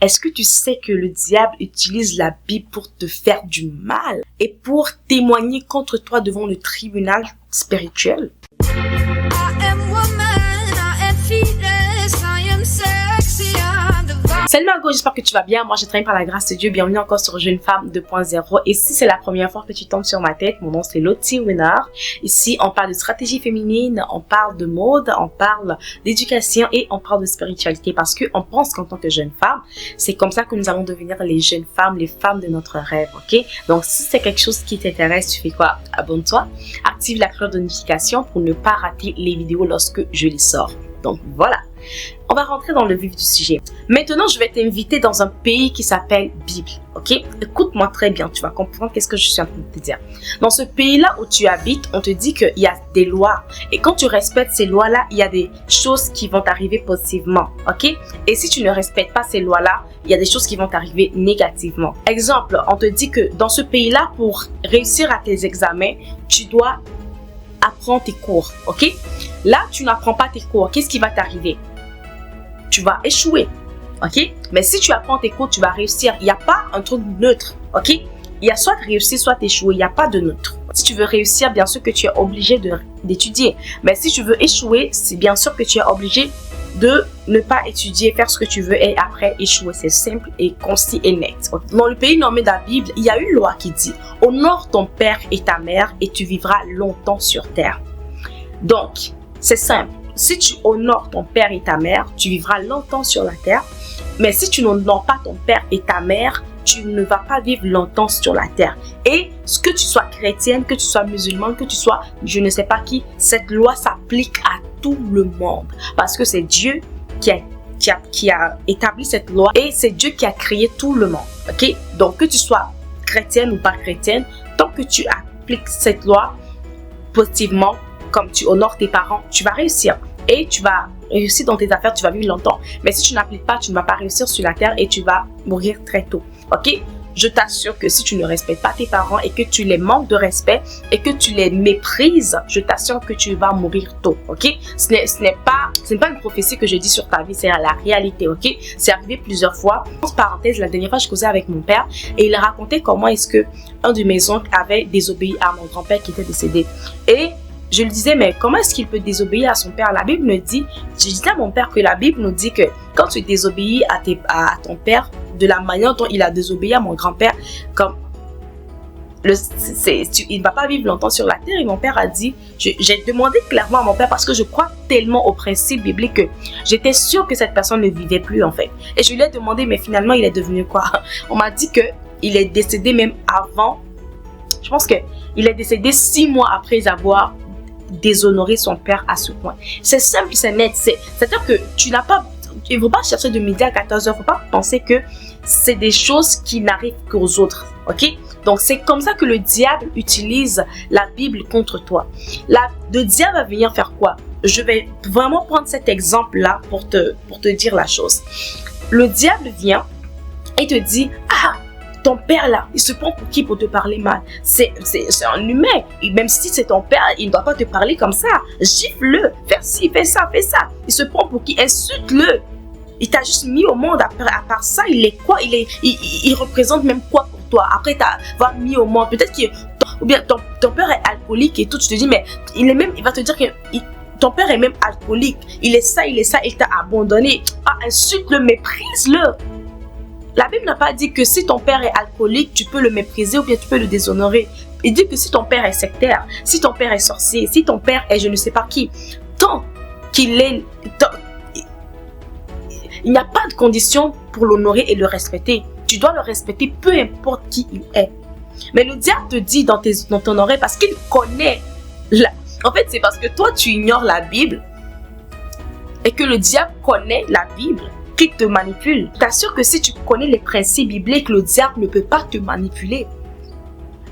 Est-ce que tu sais que le diable utilise la Bible pour te faire du mal et pour témoigner contre toi devant le tribunal spirituel? Salut Margot, j'espère que tu vas bien. Moi, je travaille par la grâce de Dieu. Bienvenue encore sur Jeune Femme 2.0. Et si c'est la première fois que tu tombes sur ma tête, mon nom c'est Lottie Winner. Ici, on parle de stratégie féminine, on parle de mode, on parle d'éducation et on parle de spiritualité. Parce qu'on pense qu'en tant que jeune femme, c'est comme ça que nous allons devenir les jeunes femmes, les femmes de notre rêve, ok? Donc, si c'est quelque chose qui t'intéresse, tu fais quoi? Abonne-toi, active la cloche de notification pour ne pas rater les vidéos lorsque je les sors. Donc, voilà. On va rentrer dans le vif du sujet. Maintenant, je vais t'inviter dans un pays qui s'appelle Bible, ok? Écoute-moi très bien, tu vas comprendre qu'est-ce que je suis en train de te dire. Dans ce pays-là où tu habites, on te dit qu'il y a des lois. Et quand tu respectes ces lois-là, il y a des choses qui vont t'arriver positivement, ok? Et si tu ne respectes pas ces lois-là, il y a des choses qui vont t'arriver négativement. Exemple, on te dit que dans ce pays-là, pour réussir à tes examens, tu dois apprendre tes cours, ok? Là, tu n'apprends pas tes cours. Qu'est-ce qui va t'arriver? Tu vas échouer, ok? Mais si tu apprends tes cours, tu vas réussir. Il n'y a pas un truc neutre, ok? Il y a soit réussir, soit échouer. Il n'y a pas de neutre. Si tu veux réussir, bien sûr que tu es obligé d'étudier. Mais si tu veux échouer, c'est bien sûr que tu es obligé de ne pas étudier, faire ce que tu veux et après échouer. C'est simple et concis et net. Dans le pays nommé de la Bible, il y a une loi qui dit « Honore ton père et ta mère et tu vivras longtemps sur terre. » Donc, c'est simple. Si tu honores ton père et ta mère, tu vivras longtemps sur la terre. Mais si tu n'honores pas ton père et ta mère, tu ne vas pas vivre longtemps sur la terre. Et que tu sois chrétienne, que tu sois musulmane, que tu sois je ne sais pas qui, cette loi s'applique à tout le monde. Parce que c'est Dieu qui a établi cette loi et c'est Dieu qui a créé tout le monde. Ok? Donc que tu sois chrétienne ou pas chrétienne, tant que tu appliques cette loi positivement, comme tu honores tes parents, tu vas réussir. Et tu vas réussir dans tes affaires, tu vas vivre longtemps. Mais si tu n'appliques pas, tu ne vas pas réussir sur la terre et tu vas mourir très tôt. Ok? Je t'assure que si tu ne respectes pas tes parents et que tu les manques de respect et que tu les méprises, je t'assure que tu vas mourir tôt. Ok? Ce n'est pas une prophétie que je dis sur ta vie, c'est la réalité. Ok? C'est arrivé plusieurs fois. En parenthèse, la dernière fois, je causais avec mon père et il racontait comment est-ce que un de mes oncles avait désobéi à mon grand-père qui était décédé. Et je lui disais, mais comment est-ce qu'il peut désobéir à son père? La Bible me dit, je disais à mon père que la Bible nous dit que quand tu désobéis à ton père, de la manière dont il a désobéi à mon grand-père, comme il ne va pas vivre longtemps sur la terre. Et mon père a dit, j'ai demandé clairement à mon père parce que je crois tellement au principe biblique que j'étais sûre que cette personne ne vivait plus en fait. Et je lui ai demandé, mais finalement il est devenu quoi? On m'a dit qu'il est décédé même avant, je pense qu'il est décédé 6 mois après avoir déshonorer son père à ce point. C'est simple, c'est net. C'est-à-dire que tu n'as pas, il ne faut pas chercher de midi à 14h. Il ne faut pas penser que c'est des choses qui n'arrivent qu'aux autres. Ok? Donc, c'est comme ça que le diable utilise la Bible contre toi. Le diable va venir faire quoi? Je vais vraiment prendre cet exemple-là pour te dire la chose. Le diable vient et te dit, ah, ton père là, il se prend pour qui pour te parler mal? C'est un humain. Et même si c'est ton père, il ne doit pas te parler comme ça. Gifle-le, fais ci, fais ça, fais ça. Il se prend pour qui? Insulte-le. Il t'a juste mis au monde. À part ça, il est quoi? Il représente même quoi pour toi? Après t'avoir mis au monde, peut-être ou bien ton père est alcoolique et tout. Tu te dis, mais il va te dire que ton père est même alcoolique. Il est ça, il t'a abandonné. Ah, insulte-le, méprise-le. La Bible n'a pas dit que si ton père est alcoolique, tu peux le mépriser ou bien tu peux le déshonorer. Il dit que si ton père est sectaire, si ton père est sorcier, si ton père est je ne sais pas qui, tant qu'il est... il n'y a pas de condition pour l'honorer et le respecter. Tu dois le respecter peu importe qui il est. Mais le diable te dit dans ton oreille parce qu'il connaît... En fait, c'est parce que toi, tu ignores la Bible et que le diable connaît la Bible qui te manipule. T'assure que si tu connais les principes bibliques, le diable ne peut pas te manipuler.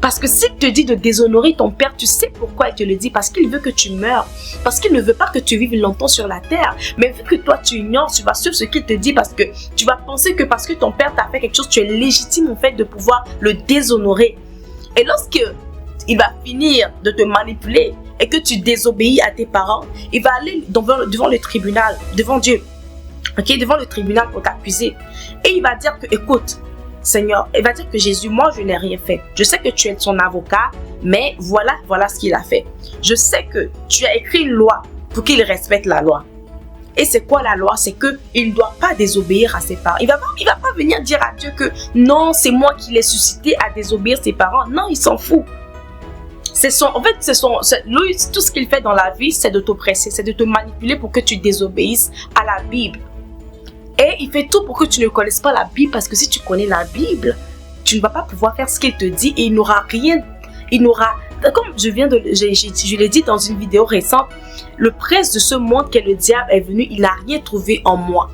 Parce que s'il te dit de déshonorer ton père, tu sais pourquoi il te le dit. Parce qu'il veut que tu meurs. Parce qu'il ne veut pas que tu vives longtemps sur la terre. Mais vu que toi tu ignores, tu vas suivre ce qu'il te dit parce que tu vas penser que parce que ton père t'a fait quelque chose, tu es légitime en fait de pouvoir le déshonorer. Et lorsque il va finir de te manipuler et que tu désobéis à tes parents, il va aller devant le tribunal, devant Dieu. ok, devant le tribunal pour t'accuser. Et il va dire que, écoute, Seigneur, il va dire que Jésus, moi, je n'ai rien fait. Je sais que tu es son avocat, mais voilà ce qu'il a fait. Je sais que tu as écrit une loi pour qu'il respecte la loi. Et c'est quoi la loi? C'est qu'il ne doit pas désobéir à ses parents. Il va pas venir dire à Dieu que non, c'est moi qui l'ai suscité à désobéir ses parents. Non, il s'en fout. Lui, tout ce qu'il fait dans la vie, c'est de t'oppresser, c'est de te manipuler pour que tu désobéisses à la Bible. Et il fait tout pour que tu ne connaisses pas la Bible, parce que si tu connais la Bible, tu ne vas pas pouvoir faire ce qu'il te dit et il n'aura rien. Comme je l'ai dit dans une vidéo récente, le prince de ce monde qu'est le diable est venu, il n'a rien trouvé en moi.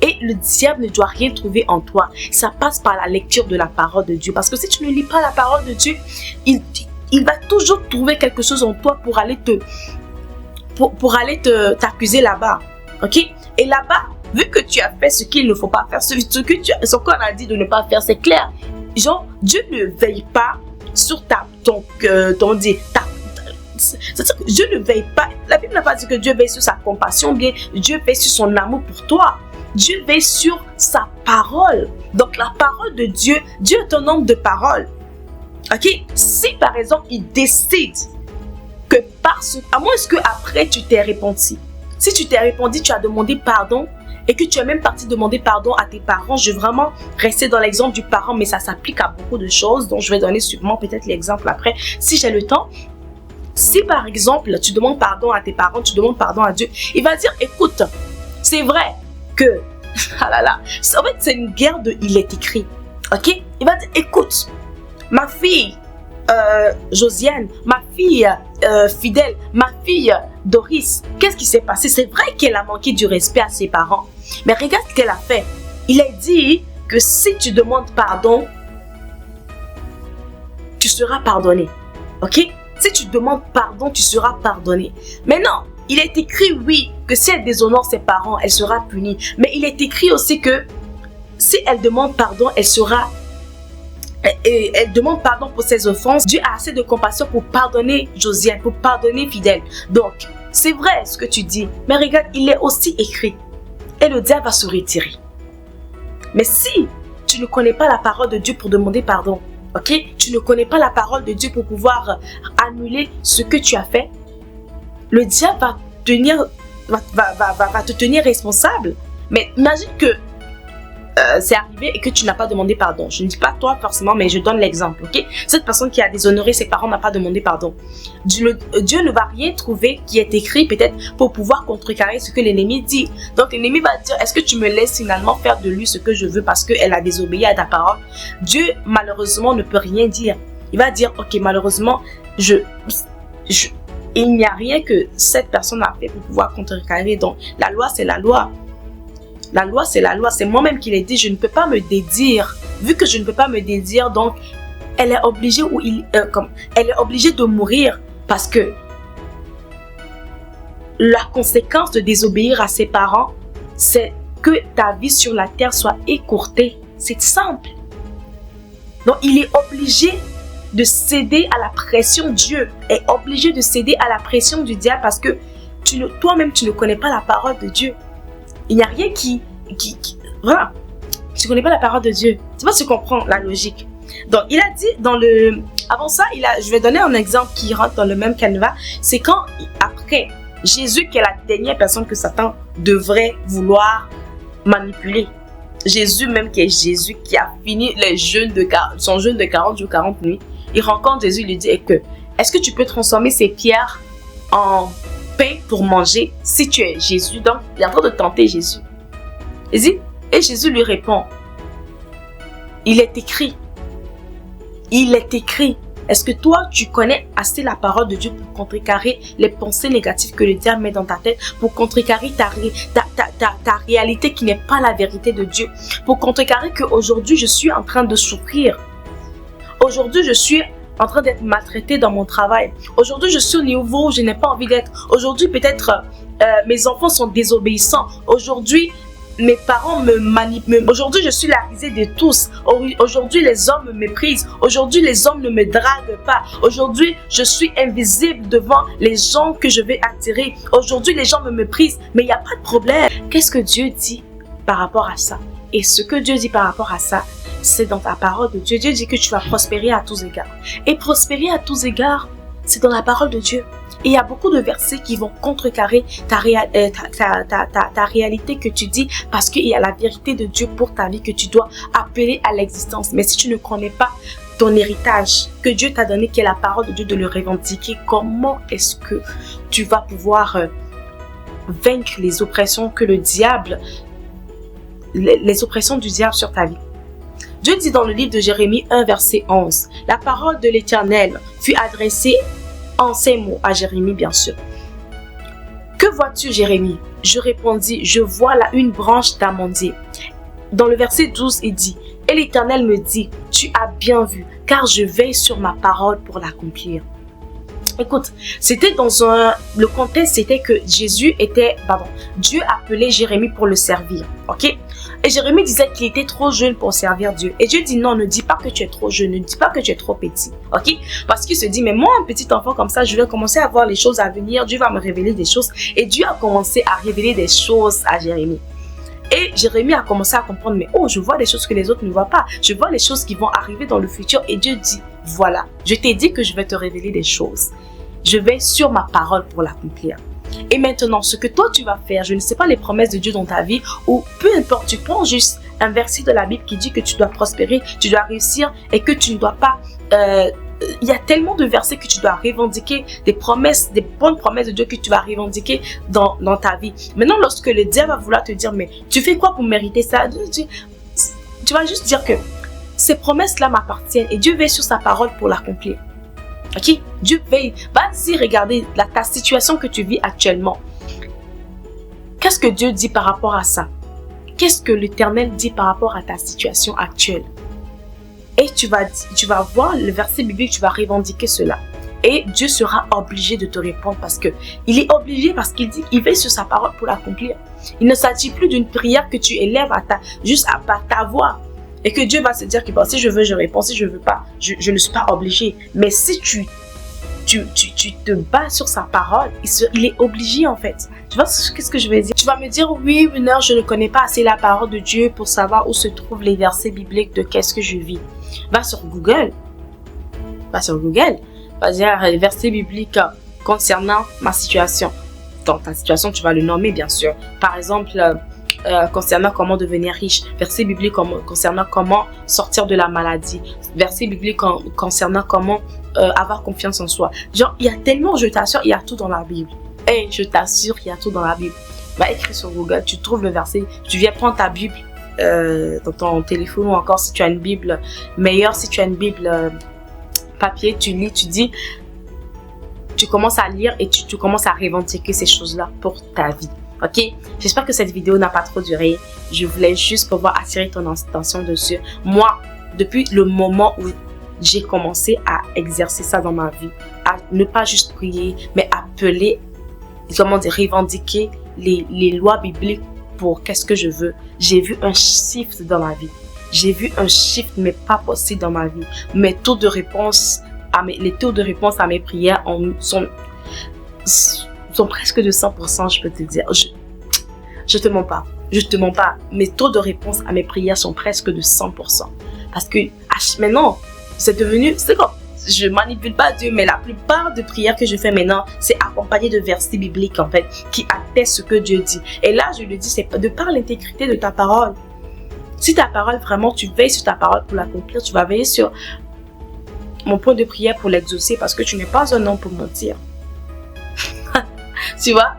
Et le diable ne doit rien trouver en toi. Ça passe par la lecture de la parole de Dieu. Parce que si tu ne lis pas la parole de Dieu, il va toujours trouver quelque chose en toi pour aller t'accuser là-bas. Ok? Et là-bas, vu que tu as fait ce qu'il ne faut pas faire, ce qu'on a dit de ne pas faire, c'est clair. Genre, Dieu ne veille pas sur Dieu ne veille pas. La Bible n'a pas dit que Dieu veille sur sa compassion, bien Dieu veille sur son amour pour toi. Dieu veille sur sa parole. Donc la parole de Dieu, Dieu est un homme de parole. Ok? Si par exemple il décide que à moins que après tu t'es repenti. Si tu t'es repenti, tu as demandé pardon et que tu es même parti demander pardon à tes parents, je vais vraiment rester dans l'exemple du parent, mais ça s'applique à beaucoup de choses, donc je vais donner sûrement peut-être l'exemple après si j'ai le temps. Si par exemple tu demandes pardon à tes parents, tu demandes pardon à Dieu, il va dire écoute, c'est vrai que ah là là, en fait c'est une guerre de il est écrit. Ok? Il va dire écoute, ma fille Josiane, ma fille Fidèle, ma fille Doris, qu'est-ce qui s'est passé? C'est vrai qu'elle a manqué du respect à ses parents, mais regarde ce qu'elle a fait. Il a dit que si tu demandes pardon, tu seras pardonné. Ok? Si tu demandes pardon, tu seras pardonné. Mais non, il est écrit, oui, que si elle déshonore ses parents, elle sera punie. Mais il est écrit aussi que si elle demande pardon, elle demande pardon pour ses offenses. Dieu a assez de compassion pour pardonner Josiane, pour pardonner Fidèle. Donc, c'est vrai ce que tu dis. Mais regarde, il est aussi écrit. Et le diable va se retirer. Mais si tu ne connais pas la parole de Dieu pour demander pardon, ok? Tu ne connais pas la parole de Dieu pour pouvoir annuler ce que tu as fait, le diable va te tenir responsable. Mais imagine que c'est arrivé et que tu n'as pas demandé pardon. Je ne dis pas toi forcément, mais je donne l'exemple, ok? Cette personne qui a déshonoré ses parents n'a pas demandé pardon. Dieu ne va rien trouver qui est écrit peut-être pour pouvoir contrecarrer ce que l'ennemi dit. Donc l'ennemi va dire, est-ce que tu me laisses finalement faire de lui ce que je veux parce qu'elle a désobéi à ta parole? Dieu malheureusement ne peut rien dire. Il va dire, ok, malheureusement, il n'y a rien que cette personne a fait pour pouvoir contrecarrer. Donc la loi, c'est la loi. La loi, c'est la loi. C'est moi-même qui l'ai dit. Je ne peux pas me dédire. Vu que je ne peux pas me dédire, donc elle est obligée elle est obligée de mourir parce que la conséquence de désobéir à ses parents, c'est que ta vie sur la terre soit écourtée. C'est simple. Donc il est obligé de céder à la pression. Dieu est obligé de céder à la pression du diable parce que toi-même tu ne connais pas la parole de Dieu. Il n'y a rien voilà. Tu ne connais pas la parole de Dieu. Tu vois, tu comprends la logique. Donc, il a dit avant ça, je vais donner un exemple qui rentre dans le même canevas. C'est quand, après, Jésus, qui est la dernière personne que Satan devrait vouloir manipuler. Jésus même, qui est Jésus, qui a fini son jeûne de 40 jours, 40 nuits. Il rencontre Jésus, il lui dit, est-ce que tu peux transformer ces pierres en pain pour manger si tu es Jésus? Donc il est en train de tenter Jésus. Et Jésus lui répond, il est écrit. Est-ce que toi tu connais assez la parole de Dieu pour contrecarrer les pensées négatives que le diable met dans ta tête, pour contrecarrer ta réalité qui n'est pas la vérité de Dieu, pour contrecarrer qu'aujourd'hui je suis en train de souffrir, aujourd'hui je suis en train d'être maltraitée dans mon travail. Aujourd'hui, je suis au niveau où je n'ai pas envie d'être. Aujourd'hui, peut-être mes enfants sont désobéissants. Aujourd'hui, mes parents me manipulent. Aujourd'hui, je suis la risée de tous. Aujourd'hui, les hommes me méprisent. Aujourd'hui, les hommes ne me draguent pas. Aujourd'hui, je suis invisible devant les gens que je vais attirer. Aujourd'hui, les gens me méprisent. Mais il n'y a pas de problème. Qu'est-ce que Dieu dit par rapport à ça? Et ce que Dieu dit par rapport à ça, c'est dans ta parole de Dieu. Dieu dit que tu vas prospérer à tous égards. Et prospérer à tous égards, c'est dans la parole de Dieu. Et il y a beaucoup de versets qui vont contrecarrer ta réalité que tu dis, parce qu'il y a la vérité de Dieu pour ta vie que tu dois appeler à l'existence. Mais si tu ne connais pas ton héritage que Dieu t'a donné, qui est la parole de Dieu, de le revendiquer, comment est-ce que tu vas pouvoir vaincre les oppressions que le diable, les oppressions du diable sur ta vie? Dieu dit dans le livre de Jérémie 1, verset 11, « La parole de l'Éternel fut adressée en ces mots à Jérémie, bien sûr. Que vois-tu, Jérémie? Je répondis, je vois là une branche d'amandier. » Dans le verset 12, il dit, « Et l'Éternel me dit, tu as bien vu, car je veille sur ma parole pour l'accomplir. » Écoute, c'était le contexte, c'était que Dieu appelait Jérémie pour le servir, ok? Et Jérémie disait qu'il était trop jeune pour servir Dieu. Et Dieu dit non, ne dis pas que tu es trop jeune, ne dis pas que tu es trop petit, ok? Parce qu'il se dit, mais moi, un petit enfant comme ça, je vais commencer à voir les choses à venir, Dieu va me révéler des choses. Et Dieu a commencé à révéler des choses à Jérémie. Et Jérémie a commencé à comprendre, mais oh, je vois des choses que les autres ne voient pas. Je vois les choses qui vont arriver dans le futur. Et Dieu dit, voilà, je t'ai dit que je vais te révéler des choses. Je vais sur ma parole pour l'accomplir. Et maintenant, ce que toi tu vas faire, je ne sais pas les promesses de Dieu dans ta vie, ou peu importe, tu prends juste un verset de la Bible qui dit que tu dois prospérer, tu dois réussir et que tu ne dois pas... il y a tellement de versets que tu dois revendiquer, des promesses, des bonnes promesses de Dieu que tu vas revendiquer dans ta vie. Maintenant, lorsque le diable va vouloir te dire, mais tu fais quoi pour mériter ça? Tu vas juste dire que ces promesses-là m'appartiennent et Dieu veille sur sa parole pour l'accomplir. Ok? Dieu veille. Vas-y, regarder ta situation que tu vis actuellement. Qu'est-ce que Dieu dit par rapport à ça? Qu'est-ce que l'Éternel dit par rapport à ta situation actuelle? Et tu vas voir le verset biblique, tu vas revendiquer cela. Et Dieu sera obligé de te répondre parce qu'il est obligé, parce qu'il dit qu'il veille sur sa parole pour l'accomplir. Il ne s'agit plus d'une prière que tu élèves juste à ta voix. Et que Dieu va se dire que bon, si je veux, je réponds. Si je veux pas, je ne suis pas obligé. Mais si tu te bats sur sa parole, il est obligé en fait. Tu vois qu'est-ce que je vais dire? Tu vas me dire, oui, Winner, je ne connais pas assez la parole de Dieu pour savoir où se trouvent les versets bibliques de qu'est-ce que je vis. Va sur Google. Va dire les versets bibliques concernant ma situation. Dans ta situation, tu vas le nommer bien sûr. Par exemple, concernant comment devenir riche, verset biblique concernant comment sortir de la maladie, verset biblique concernant comment avoir confiance en soi. Genre, il y a tellement, je t'assure, il y a tout dans la Bible. Et je t'assure, il y a tout dans la Bible. Va écrire sur Google, tu trouves le verset, tu viens prendre ta Bible dans ton téléphone ou encore si tu as une Bible meilleure, si tu as une Bible papier, tu lis, tu dis, tu commences à lire et tu commences à revendiquer ces choses-là pour ta vie. Ok, j'espère que cette vidéo n'a pas trop duré. Je voulais juste pouvoir attirer ton attention dessus. Moi, depuis le moment où j'ai commencé à exercer ça dans ma vie, à ne pas juste prier, mais appeler, revendiquer les lois bibliques pour qu'est-ce que je veux. J'ai vu un shift dans ma vie. J'ai vu un shift, mais pas possible dans ma vie. Les taux de réponse à mes prières sont presque de 100%, je peux te dire. Je te mens pas. Mes taux de réponse à mes prières sont presque de 100%. Parce que maintenant, c'est comme, je manipule pas Dieu, mais la plupart des prières que je fais maintenant, c'est accompagné de versets bibliques, en fait, qui attestent ce que Dieu dit. Et là, je le dis, c'est de par l'intégrité de ta parole. Si ta parole, vraiment, tu veilles sur ta parole pour l'accomplir, tu vas veiller sur mon point de prière pour l'exaucer, parce que tu n'es pas un homme pour mentir. Tu vois,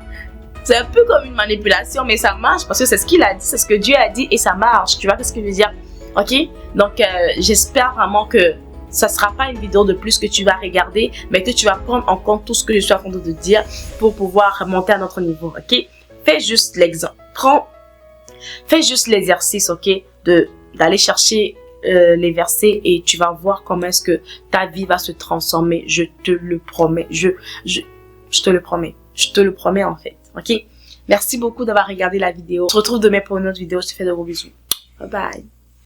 c'est un peu comme une manipulation, mais ça marche parce que c'est ce qu'il a dit, c'est ce que Dieu a dit et ça marche. Tu vois ce que je veux dire? Ok? Donc, j'espère vraiment que ça ne sera pas une vidéo de plus que tu vas regarder, mais que tu vas prendre en compte tout ce que je suis en train de te dire pour pouvoir monter à notre niveau. Ok? Fais juste l'exemple. Fais juste l'exercice, ok? D'aller chercher les versets et tu vas voir comment est-ce que ta vie va se transformer. Je te le promets. Je te le promets. Je te le promets en fait. Ok? Merci beaucoup d'avoir regardé la vidéo. On se retrouve demain pour une autre vidéo. Je te fais de gros bisous. Bye bye.